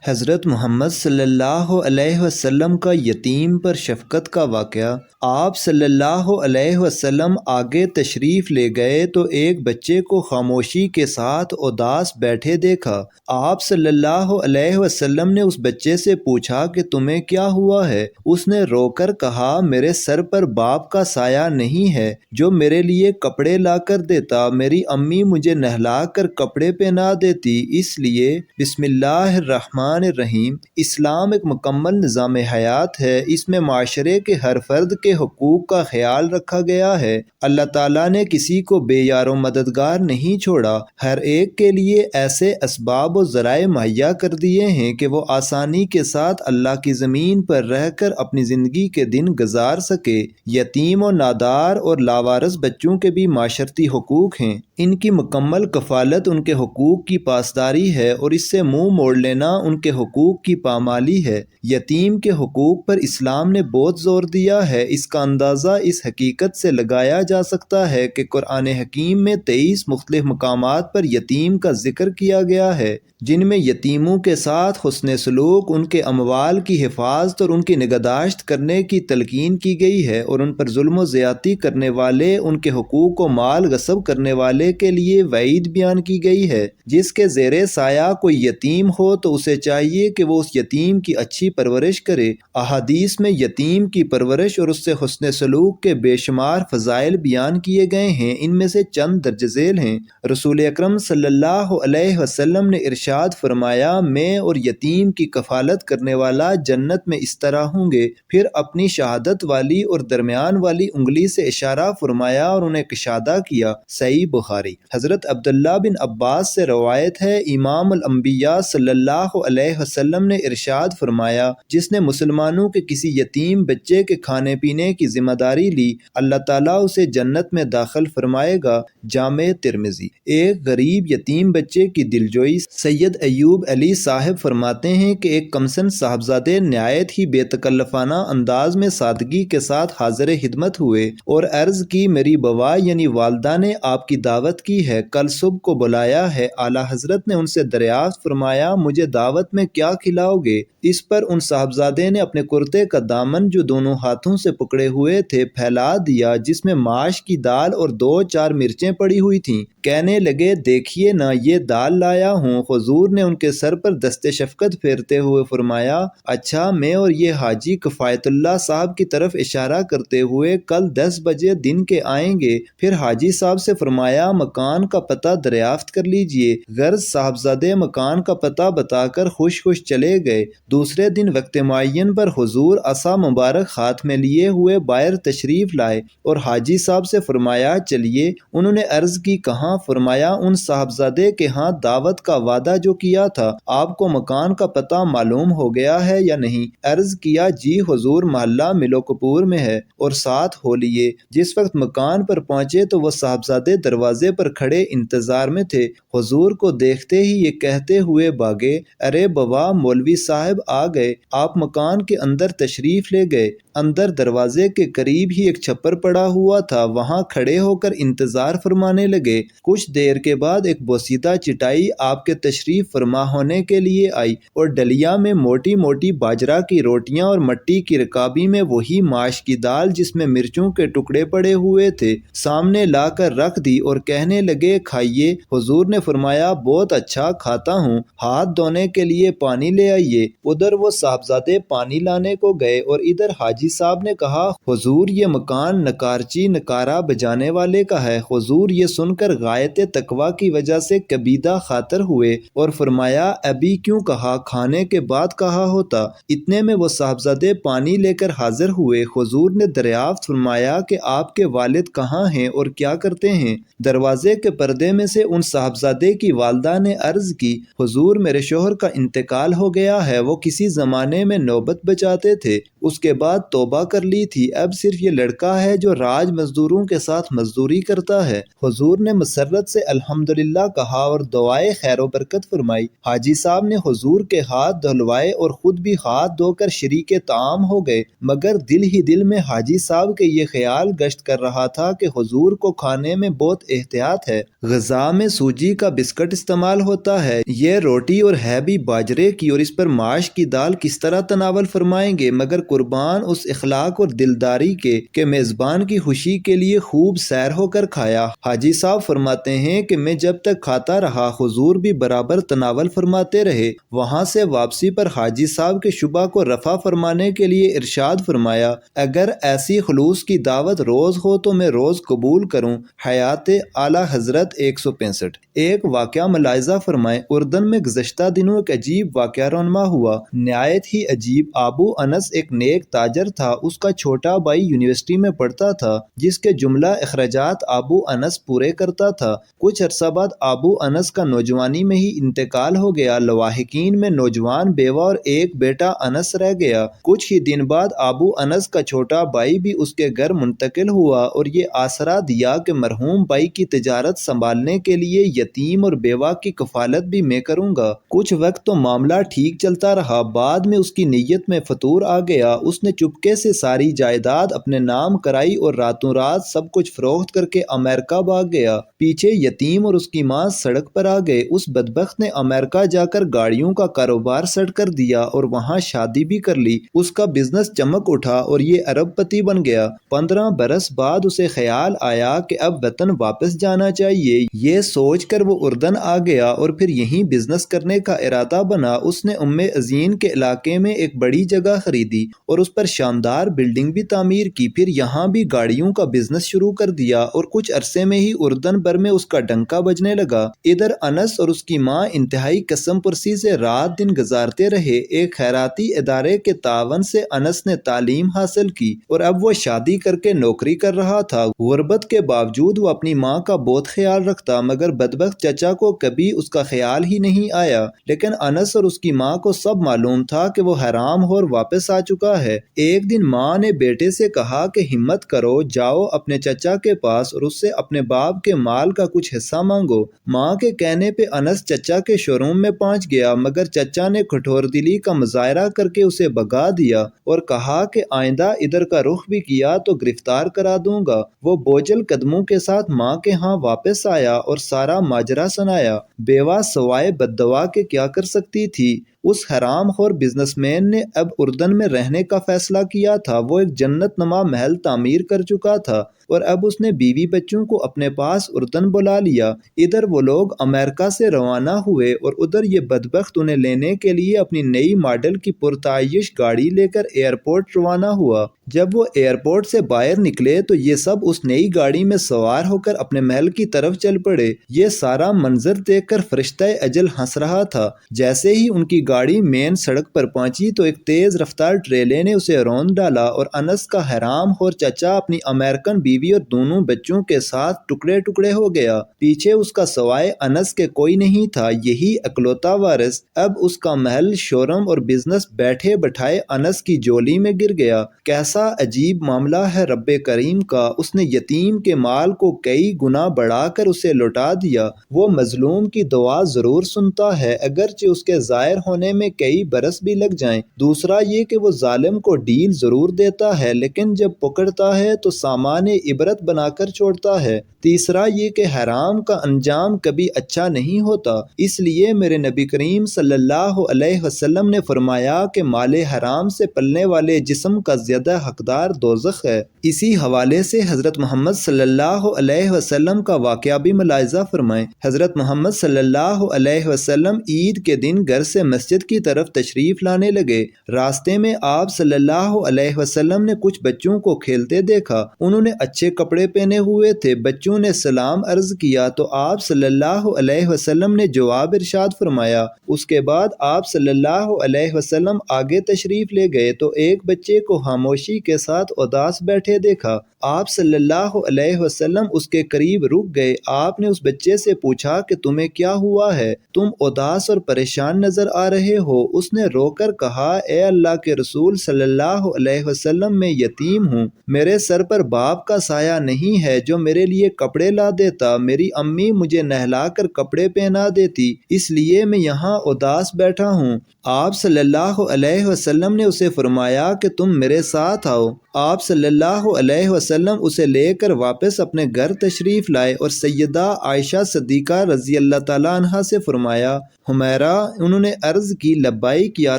حضرت محمد صلی اللہ علیہ وسلم کا یتیم پر شفقت کا واقعہ۔ آپ صلی اللہ علیہ وسلم آگے تشریف لے گئے تو ایک بچے کو خاموشی کے ساتھ اداس بیٹھے دیکھا۔ آپ صلی اللہ علیہ وسلم نے اس بچے سے پوچھا کہ تمہیں کیا ہوا ہے؟ اس نے رو کر کہا، میرے سر پر باپ کا سایہ نہیں ہے جو میرے لیے کپڑے لا کر دیتا، میری امی مجھے نہلا کر کپڑے پہنا دیتی، اس لیے بسم اللہ الرحمن الرحیم۔ اسلام ایک مکمل نظام حیات ہے، اس میں معاشرے کے ہر فرد کے حقوق کا خیال رکھا گیا ہے۔ اللہ تعالیٰ نے کسی کو بے یار و مددگار نہیں چھوڑا، ہر ایک کے لیے ایسے اسباب و ذرائع مہیا کر دیے ہیں کہ وہ آسانی کے ساتھ اللہ کی زمین پر رہ کر اپنی زندگی کے دن گزار سکے۔ یتیم و نادار اور لاوارث بچوں کے بھی معاشرتی حقوق ہیں، ان کی مکمل کفالت ان کے حقوق کی پاسداری ہے اور اس سے منہ موڑ لینا ان کے حقوق کی پامالی ہے۔ یتیم کے حقوق پر اسلام نے بہت زور دیا ہے۔ اس کا اندازہ اس حقیقت سے لگایا جا سکتا ہے کہ قرآن حکیم میں 23 مختلف مقامات پر یتیم کا ذکر کیا گیا ہے، جن میں یتیموں کے ساتھ حسن سلوک، ان کے اموال کی حفاظت اور ان کی نگہداشت کرنے کی تلقین کی گئی ہے، اور ان پر ظلم و زیادتی کرنے والے، ان کے حقوق و مال غصب کرنے والے کے لیے وعید بیان کی گئی ہے۔ جس کے زیر سایہ کوئی یتیم ہو تو اسے چاہیے کہ وہ اس یتیم کی اچھی پرورش کرے۔ احادیث میں یتیم کی پرورش اور اس سے حسن سلوک کے بے شمار فضائل بیان کیے گئے ہیں، ان میں سے چند درج ذیل ہیں۔ رسول اکرم صلی اللہ علیہ وسلم نے ارشاد فرمایا، میں اور یتیم کی کفالت کرنے والا جنت میں اس طرح ہوں گے۔ پھر اپنی شہادت والی اور درمیان والی انگلی سے اشارہ فرمایا اور انہیں کشادہ کیا۔ صحیح بخاری۔ حضرت عبداللہ بن عباس سے روایت ہے، امام الانبیاء صلی اللہ علیہ وسلم نے ارشاد فرمایا، جس نے مسلمانوں کے کسی یتیم بچے کے کھانے پینے کی ذمہ داری لی، اللہ تعالیٰ اسے جنت میں داخل فرمائے گا۔ جامع ترمذی۔ ایک غریب یتیم بچے کی دلجوئی۔ سید ایوب علی صاحب فرماتے ہیں کہ ایک کمسن صاحبزادے نہایت ہی بے تکلفانہ انداز میں سادگی کے ساتھ حاضر خدمت ہوئے اور عرض کی، میری بوا یعنی والدہ نے آپ کی دعوت کی ہے، کل صبح کو بلایا ہے۔ اعلیٰ حضرت نے ان سے دریافت فرمایا، مجھے دعوت میں کیا کھلاؤ گے؟ اس پر ان صاحبزادے نے اپنے کرتے کا دامن جو دونوں ہاتھوں سے پکڑے ہوئے تھے پھیلا دیا، جس میں ماش کی دال اور 2-4 مرچیں پڑی ہوئی تھیں۔ کہنے لگے، دیکھیے نا، یہ دال لایا ہوں۔ حضور نے ان کے سر پر دست شفقت پھیرتے ہوئے فرمایا، اچھا، میں اور یہ حاجی کفایت اللہ صاحب کی طرف اشارہ کرتے ہوئے کل 10 بجے دن کے آئیں گے۔ پھر حاجی صاحب سے فرمایا، مکان کا پتہ دریافت کر لیجئے۔ غرض صاحبزادے مکان کا پتہ بتا کر خوش خوش چلے گئے۔ دوسرے دن وقت معین پر حضور عصا مبارک ہاتھ میں لیے ہوئے باہر تشریف لائے اور حاجی صاحب سے فرمایا، چلیے۔ انہوں نے عرض کی، کہاں؟ فرمایا، ان صاحبزادے کے ہاں دعوت کا وعدہ جو کیا تھا، آپ کو مکان کا پتہ معلوم ہو گیا ہے یا نہیں؟ عرض کیا، جی حضور، محلہ ملو کپور میں ہے اور ساتھ ہو لیے۔ جس وقت مکان پر پہنچے تو وہ صاحبزادے دروازے پر کھڑے انتظار میں تھے۔ حضور کو دیکھتے ہی یہ کہتے ہوئے بھاگے، ارے بوا، مولوی صاحب آ گئے۔ آپ مکان کے اندر تشریف لے گئے۔ اندر دروازے کے قریب ہی ایک چھپر پڑا ہوا تھا، وہاں کھڑے ہو کر انتظار فرمانے لگے۔ کچھ دیر کے بعد ایک بوسیدہ چٹائی آپ کے تشریف فرما ہونے کے لیے آئی اور ڈلیا میں موٹی موٹی باجرہ کی روٹیاں اور مٹی کی رکابی میں وہی ماش کی دال جس میں مرچوں کے ٹکڑے پڑے ہوئے تھے سامنے لا کر رکھ دی اور کہنے لگے، کھائیے۔ حضور نے فرمایا، بہت اچھا، کھاتا ہوں۔ ہاتھ دھونے کے لیے پانی لے آئیے۔ ادھر وہ صاحبزادے پانی لانے کو گئے اور ادھر حاجی صاحب نے کہا، حضور، یہ مکان نکارچی نکارہ بجانے والے کا ہے۔ حضور یہ سن کر غایت تقویٰ کی وجہ سے کبیدہ خاطر ہوئے اور فرمایا، ابھی کیوں کہا؟ کھانے کے بعد کہا ہوتا۔ اتنے میں وہ صاحبزادے پانی لے کر حاضر ہوئے۔ حضور نے دریافت فرمایا کہ آپ کے والد کہاں ہیں اور کیا کرتے ہیں؟ دروازے کے پردے میں سے ان صاحبزادے کی والدہ نے عرض کی، حضور، میرے شوہر کا انتقال ہو گیا ہے، وہ کسی زمانے میں نوبت بچاتے تھے۔ اس کے بعد توبہ کر لی تھی، اب صرف یہ لڑکا ہے جو راج مزدوروں کے ساتھ مزدوری کرتا ہے۔ حضور نے مسرت سے الحمدللہ کہا اور دعائے خیر و برکت فرمائی۔ حاجی صاحب نے حضور کے ہاتھ دھلوائے اور خود بھی ہاتھ دھو کر شریک طعام ہو گئے، مگر دل ہی دل میں حاجی صاحب کے یہ خیال گشت کر رہا تھا کہ حضور کو کھانے میں بہت احتیاط ہے، غذا میں سوجی کا بسکٹ استعمال ہوتا ہے، یہ روٹی اور ہے بھی باجرے کی، اور اس پر ماش کی دال کس طرح تناول فرمائیں گے، مگر قربان اس اخلاق اور دلداری کے کہ میزبان کی خوشی کے لیے خوب سیر ہو کر کھایا۔ حاجی صاحب فرماتے ہیں کہ میں جب تک کھاتا رہا حضور بھی برابر تناول فرماتے رہے۔ وہاں سے واپسی پر حاجی صاحب کے شبہ کو رفع فرمانے کے لیے ارشاد فرمایا، اگر ایسی خلوص کی دعوت روز ہو تو میں روز قبول کروں۔ حیات اعلیٰ حضرت 165۔ ایک واقعہ ملاحظہ فرمائیں، اردن میں گزشتہ دنوں ایک عجیب واقعہ رونما ہوا، نہایت ہی عجیب۔ ابو انس ایک نیک تاجر تھا، اس کا چھوٹا بھائی یونیورسٹی میں پڑھتا تھا جس کے جملہ اخراجات ابو انس پورے کرتا تھا۔ کچھ عرصہ بعد ابو انس کا نوجوانی میں ہی انتقال ہو گیا، لواحقین میں نوجوان بیوہ اور ایک بیٹا انس رہ گیا۔ کچھ ہی دن بعد ابو انس کا چھوٹا بھائی بھی اس کے گھر منتقل ہوا اور یہ آسرا دیا کہ مرحوم بھائی کی تجارت سنبھالنے کے لیے یتیم اور بیوہ کی کفالت بھی میں کروں گا۔ کچھ وقت تو معاملہ ٹھیک چلتا رہا، بعد میں اس کی نیت میں فطور آ گیا، اس نے چپکے سے ساری جائیداد اپنے نام کرائی اور راتوں رات سب کچھ فروخت کر کے امریکہ بھاگ گیا۔ پیچھے یتیم اور اس کی ماں سڑک پر آ گئے۔ اس بدبخت نے امریکہ جا کر گاڑیوں کا کاروبار سیٹ کر دیا اور وہاں شادی بھی کر لی، اس کا بزنس چمک اٹھا اور یہ ارب پتی بن گیا۔ 15 برس بعد اسے خیال آیا کہ اب وطن واپس جانا چاہیے، یہ سوچ کر وہ اردن آ گیا اور پھر یہیں بزنس کرنے کا ارادہ بنا۔ اس نے عزین کے علاقے میں ایک بڑی جگہ خریدی اور اس پر شاندار بلڈنگ بھی تعمیر کی، پھر یہاں بھی گاڑیوں کا بزنس شروع کر دیا اور کچھ عرصے میں ہی اردن بھر میں اس کا ڈنکا بجنے لگا۔ ادھر انس اور اس کی ماں انتہائی قسم پرسی سے رات دن گزارتے رہے۔ ایک خیراتی ادارے کے تعاون سے انس نے تعلیم حاصل کی اور اب وہ شادی کر کے نوکری کر رہا تھا۔ غربت کے باوجود وہ اپنی ماں کا بہت خیال رکھتا، مگر بدبخت چچا کو کبھی اس کا خیال ہی نہیں آیا۔ لیکن انس اور اس کی ماں کو سب معلوم تھا کہ وہ حرام ہور واپس آ چکا ہے۔ ایک دن ماں نے بیٹے سے کہا کہ ہمت کرو، جاؤ اپنے چچا کے پاس اور اس سے اپنے باپ کے مال کا کچھ حصہ مانگو۔ ماں کے کہنے پہ انس چچا کے شو روم میں پہنچ گیا، مگر چچا نے کٹھور دلی کا مظاہرہ کر کے اسے بھگا دیا اور کہا کہ آئندہ ادھر کا رخ بھی کیا تو گرفتار کرا دوں گا۔ وہ بوجھل قدموں کے ساتھ ماں کے ہاں واپس آیا اور سارا ماجرا سنایا۔ بیوہ سوائے بددعا کے کیا کر سکتی تھی؟ اس حرام خور بزنس مین نے اب اردن میں رہنے کا فیصلہ کیا تھا۔ وہ ایک جنت نما محل تعمیر کر چکا تھا اور اب اس نے بیوی بچوں کو اپنے پاس اردن بلا لیا۔ ادھر وہ لوگ امریکہ سے روانہ ہوئے اور ادھر یہ بدبخت انہیں لینے کے لیے اپنی نئی ماڈل کی پرتعیش گاڑی لے کر ایئرپورٹ روانہ ہوا۔ جب وہ ایئرپورٹ سے باہر نکلے تو یہ سب اس نئی گاڑی میں سوار ہو کر اپنے محل کی طرف چل پڑے۔ یہ سارا منظر دیکھ کر فرشتہ اجل ہنس رہا تھا۔ جیسے ہی ان کی گاڑی مین سڑک پر پہنچی تو ایک تیز رفتار ٹریلے نے اسے روند ڈالا اور انس کا حرام خور چچا اپنی امریکن بیوی اور دونوں بچوں کے ساتھ ٹکڑے ٹکڑے ہو گیا۔ پیچھے اس کا سوائے انس کے کوئی نہیں تھا، یہی اکلوتا وارث۔ اب اس کا محل، شوروم اور بزنس بیٹھے بٹھائے انس کی جولی میں گر گیا۔ کیسا عجیب معاملہ ہے رب کریم کا، اس نے یتیم کے مال کو کئی گنا بڑھا کر اسے لوٹا دیا۔ وہ مظلوم کی دعا ضرور سنتا ہے، اگرچہ اس کے ظاہر ہونے میں کئی برس بھی لگ جائیں۔ دوسرا یہ کہ وہ ظالم کو ڈیل ضرور دیتا ہے، لیکن جب پکڑتا ہے تو سامان عبرت بنا کر چھوڑتا ہے۔ تیسرا یہ کہ حرام کا انجام کبھی اچھا نہیں ہوتا۔ اس لیے میرے نبی کریم صلی اللہ علیہ وسلم نے فرمایا کہ مال حرام سے پلنے والے جسم کا زیادہ حقدار دوزخ ہے۔ اسی حوالے سے حضرت محمد صلی اللہ علیہ وسلم کا واقعہ بھی ملاحظہ فرمائیں۔ حضرت محمد صلی اللہ علیہ وسلم عید کے دن گھر سے مسجد کی طرف تشریف لانے لگے۔ راستے میں آپ صلی اللہ علیہ وسلم نے کچھ بچوں کو کھیلتے دیکھا۔ انہوں نے اچھے کپڑے پہنے ہوئے تھے۔ بچوں نے سلام عرض کیا تو آپ صلی اللہ علیہ وسلم نے جواب ارشاد فرمایا۔ اس کے بعد آپ صلی اللہ علیہ وسلم آگے تشریف لے گئے تو ایک بچے کو خاموشی خاموشی کے ساتھ اداس بیٹھے دیکھا۔ آپ صلی اللہ علیہ وسلم اس کے قریب رک گئے۔ آپ نے اس بچے سے پوچھا کہ تمہیں کیا ہوا ہے؟ تم اداس اور پریشان نظر آ رہے ہو۔ اس نے رو کر کہا، اے اللہ کے رسول صلی اللہ علیہ وسلم، میں یتیم ہوں، میرے سر پر باپ کا سایہ نہیں ہے جو میرے لیے کپڑے لا دیتا، میری امی مجھے نہلا کر کپڑے پہنا دیتی، اس لیے میں یہاں اداس بیٹھا ہوں۔ آپ صلی اللہ علیہ وسلم نے اسے فرمایا کہ تم میرے ساتھ آؤ۔ آپ صلی اللہ علیہ وسلم اسے لے کر واپس اپنے گھر تشریف لائے اور سیدہ عائشہ صدیقہ رضی اللہ تعالیٰ عنہا سے فرمایا، حمیرہ، انہوں نے عرض کی، لبیک یا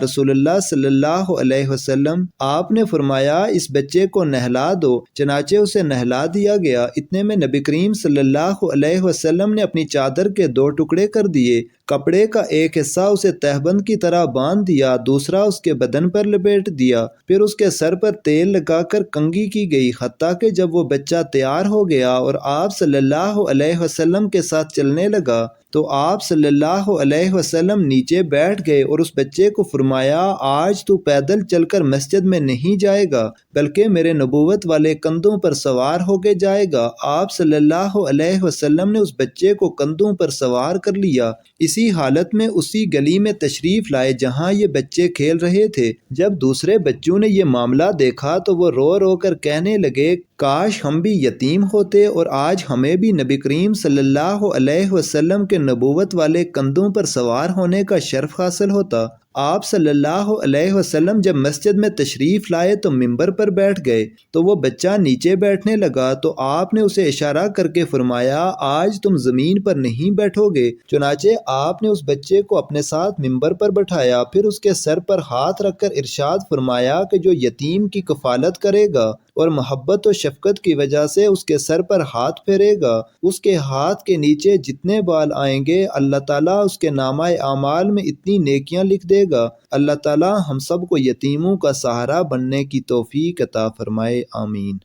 رسول اللہ صلی اللہ علیہ وسلم۔ آپ نے فرمایا، اس بچے کو نہلا دو۔ چنانچہ اسے نہلا دیا گیا۔ اتنے میں نبی کریم صلی اللہ علیہ وسلم نے اپنی چادر کے 2 ٹکڑے کر دیے۔ کپڑے کا ایک حصہ اسے تہبند کی طرح باندھ دیا، دوسرا اس کے بدن پر لپیٹ دیا، پھر اس کے سر پر تیل لگا کر کنگھی کی گئی، حتیٰ کہ جب وہ بچہ تیار ہو گیا اور آپ صلی اللہ علیہ وسلم کے ساتھ چلنے لگا تو آپ صلی اللہ علیہ وسلم نیچے بیٹھ گئے اور اس بچے کو فرمایا، آج تو پیدل چل کر مسجد میں نہیں جائے گا بلکہ میرے نبوت والے کندھوں پر سوار ہو کے جائے گا۔ آپ صلی اللہ علیہ وسلم نے اس بچے کو کندھوں پر سوار کر لیا۔ اسی حالت میں اسی گلی میں تشریف لائے جہاں یہ بچے کھیل رہے تھے۔ جب دوسرے بچوں نے یہ معاملہ دیکھا تو وہ رو رو کر کہنے لگے، کاش ہم بھی یتیم ہوتے اور آج ہمیں بھی نبی کریم صلی اللہ علیہ وسلم کے نبوت والے کندھوں پر سوار ہونے کا شرف حاصل ہوتا۔ آپ صلی اللہ علیہ وسلم جب مسجد میں تشریف لائے تو منبر پر بیٹھ گئے تو وہ بچہ نیچے بیٹھنے لگا تو آپ نے اسے اشارہ کر کے فرمایا، آج تم زمین پر نہیں بیٹھو گے۔ چنانچہ آپ نے اس بچے کو اپنے ساتھ منبر پر بٹھایا، پھر اس کے سر پر ہاتھ رکھ کر ارشاد فرمایا کہ جو یتیم کی کفالت کرے گا اور محبت و شفقت کی وجہ سے اس کے سر پر ہاتھ پھیرے گا، اس کے ہاتھ کے نیچے جتنے بال آئیں گے اللہ تعالیٰ اس کے نامہ اعمال میں اتنی نیکیاں لکھ دے گا۔ اللہ تعالیٰ ہم سب کو یتیموں کا سہارا بننے کی توفیق عطا فرمائے، آمین۔